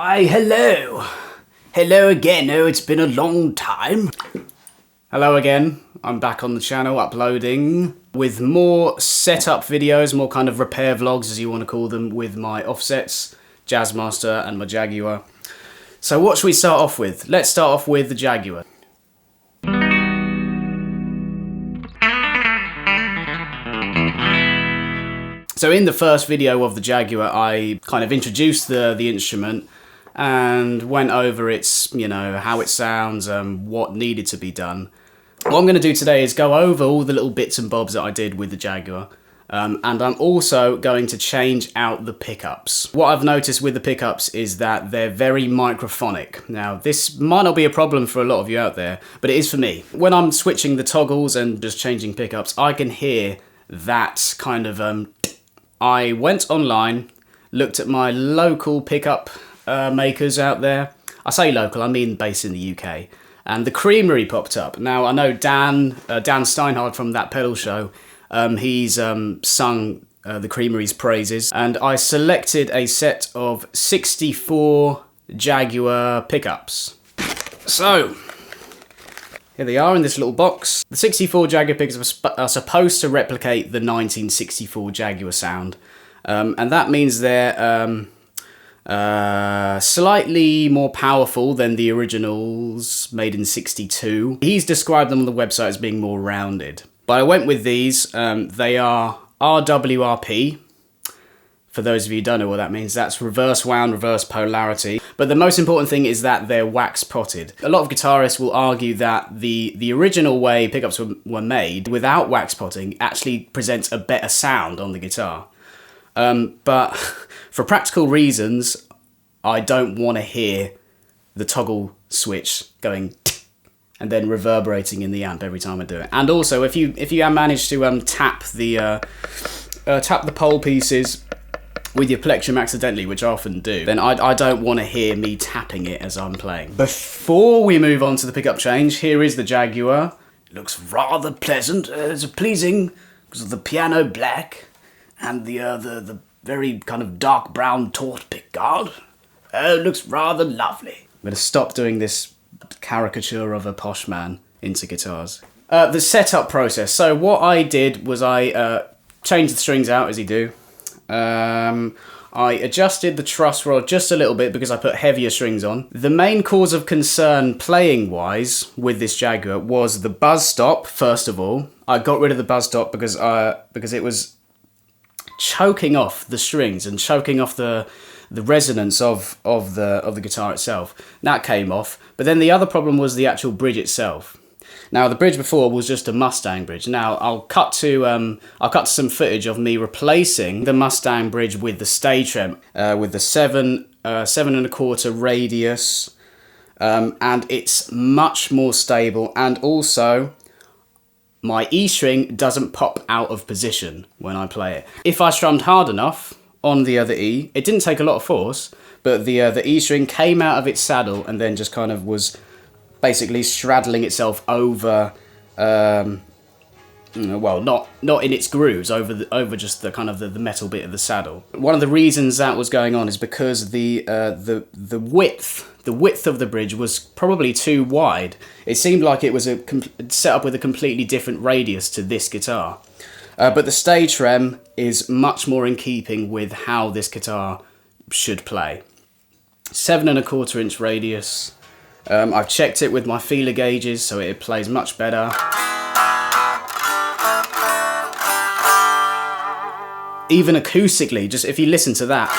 Why, hello. Hello again. Oh, it's been a long time. Hello again. I'm back on the channel uploading with more setup videos, more kind of repair vlogs as you want to call them, with my offsets, Jazzmaster and my Jaguar. So what should we start off with? Let's start off with the Jaguar. So in the first video of the Jaguar, I kind of introduced the instrument and went over its, how it sounds, what needed to be done. What I'm going to do today is go over all the little bits and bobs that I did with the Jaguar. And I'm also going to change out the pickups. What I've noticed with the pickups is that they're very microphonic. Now, this might not be a problem for a lot of you out there, but it is for me. When I'm switching the toggles and just changing pickups, I can hear that kind of... I went online, looked at my local pickup makers out there. I say local, I mean based in the UK. And the Creamery popped up. Now, I know Dan Steinhardt from That Pedal Show, he's sung the Creamery's praises. And I selected a set of 64 Jaguar pickups. So, here they are in this little box. The 64 Jaguar pickups are supposed to replicate the 1964 Jaguar sound. And that means they're slightly more powerful than the originals made in '62. He's described them on the website as being more rounded. But I went with these. They are RWRP. For those of you who don't know what that means, that's reverse wound, reverse polarity. But the most important thing is that they're wax potted. A lot of guitarists will argue that the original way pickups were made without wax potting actually presents a better sound on the guitar. But for practical reasons, I don't want to hear the toggle switch going and then reverberating in the amp every time I do it. And also, if you manage to tap the pole pieces with your plectrum accidentally, which I often do, then I don't want to hear me tapping it as I'm playing. Before we move on to the pickup change, here is the Jaguar. It looks rather pleasant. It's pleasing because of the piano black and the very kind of dark brown taut pickguard. It looks rather lovely. I'm going to stop doing this caricature of a posh man into guitars. The setup process. So what I did was I changed the strings out, as you do. I adjusted the truss rod just a little bit because I put heavier strings on. The main cause of concern playing wise with this Jaguar was the buzz stop. First of all, I got rid of the buzz stop because it was choking off the strings and choking off the resonance of the guitar itself. That came off. But then the other problem was the actual bridge itself. Now, the bridge before was just a Mustang bridge. Now, I'll cut to some footage of me replacing the Mustang bridge with the Staytrem, with the 7.25 radius, and it's much more stable. And also, my E string doesn't pop out of position when I play it. If I strummed hard enough on the other E, it didn't take a lot of force, but the E string came out of its saddle and then just kind of was basically straddling itself over, well, not in its grooves, over just the kind of the metal bit of the saddle. One of the reasons that was going on is because the width of the bridge was probably too wide. It seemed like it was set up with a completely different radius to this guitar. But the Staytrem is much more in keeping with how this guitar should play. 7.25 inch radius. I've checked it with my feeler gauges, so it plays much better. Even acoustically, just if you listen to that.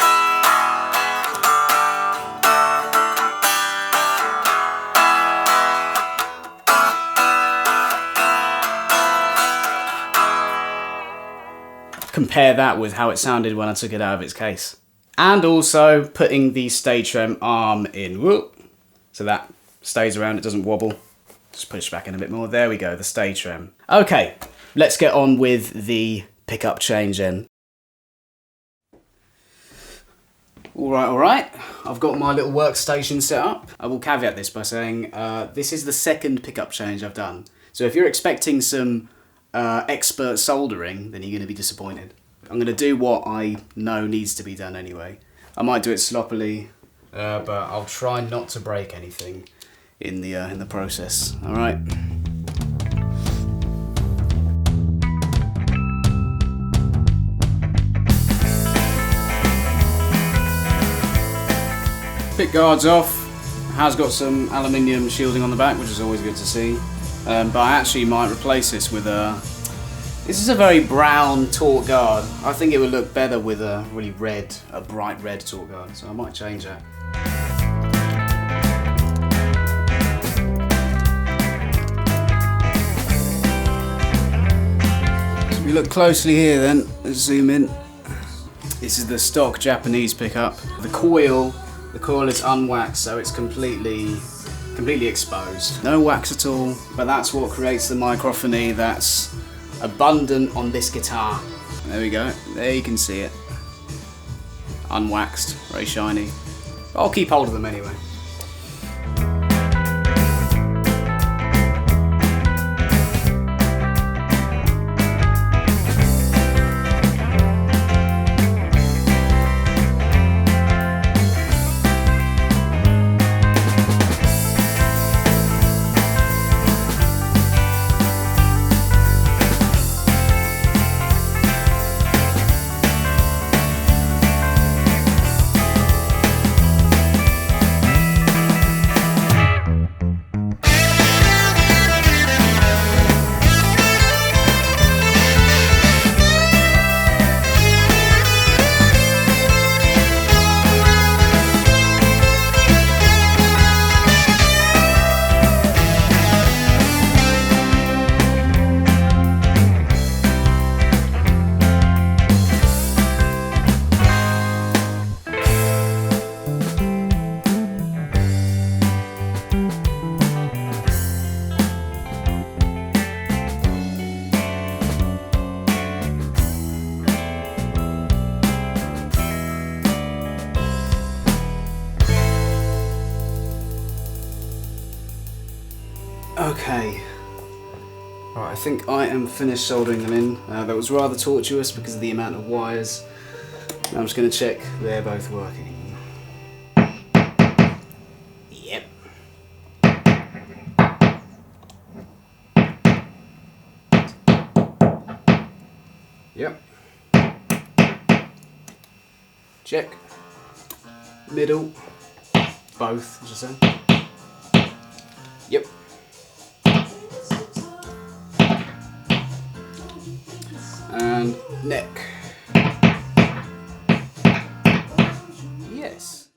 Compare that with how it sounded when I took it out of its case. And also putting the Staytrem arm in. Whoop. So that stays around, it doesn't wobble. Just push back in a bit more. There we go, the Staytrem. Okay, let's get on with the pickup change then. All right. I've got my little workstation set up. I will caveat this by saying this is the second pickup change I've done. So if you're expecting some expert soldering, then you're going to be disappointed. I'm going to do what I know needs to be done anyway. I might do it sloppily, but I'll try not to break anything in the process. All right. Pick guards off. Has got some aluminium shielding on the back, which is always good to see. But I actually might replace this with a. This is a very brown torque guard. I think it would look better with a really red, a bright red torque guard. So I might change that. So if you look closely here, then let's zoom in. This is the stock Japanese pickup. The coil is unwaxed, so it's completely exposed. No wax at all, but that's what creates the microphony that's abundant on this guitar. There we go, there you can see it. Unwaxed, very shiny. I'll keep hold of them anyway. Okay, right, I think I am finished soldering them in. That was rather tortuous because of the amount of wires. I'm just going to check they're both working. Yep. Yep. Check. Middle. Both, I should say. Yep. And neck. Yes.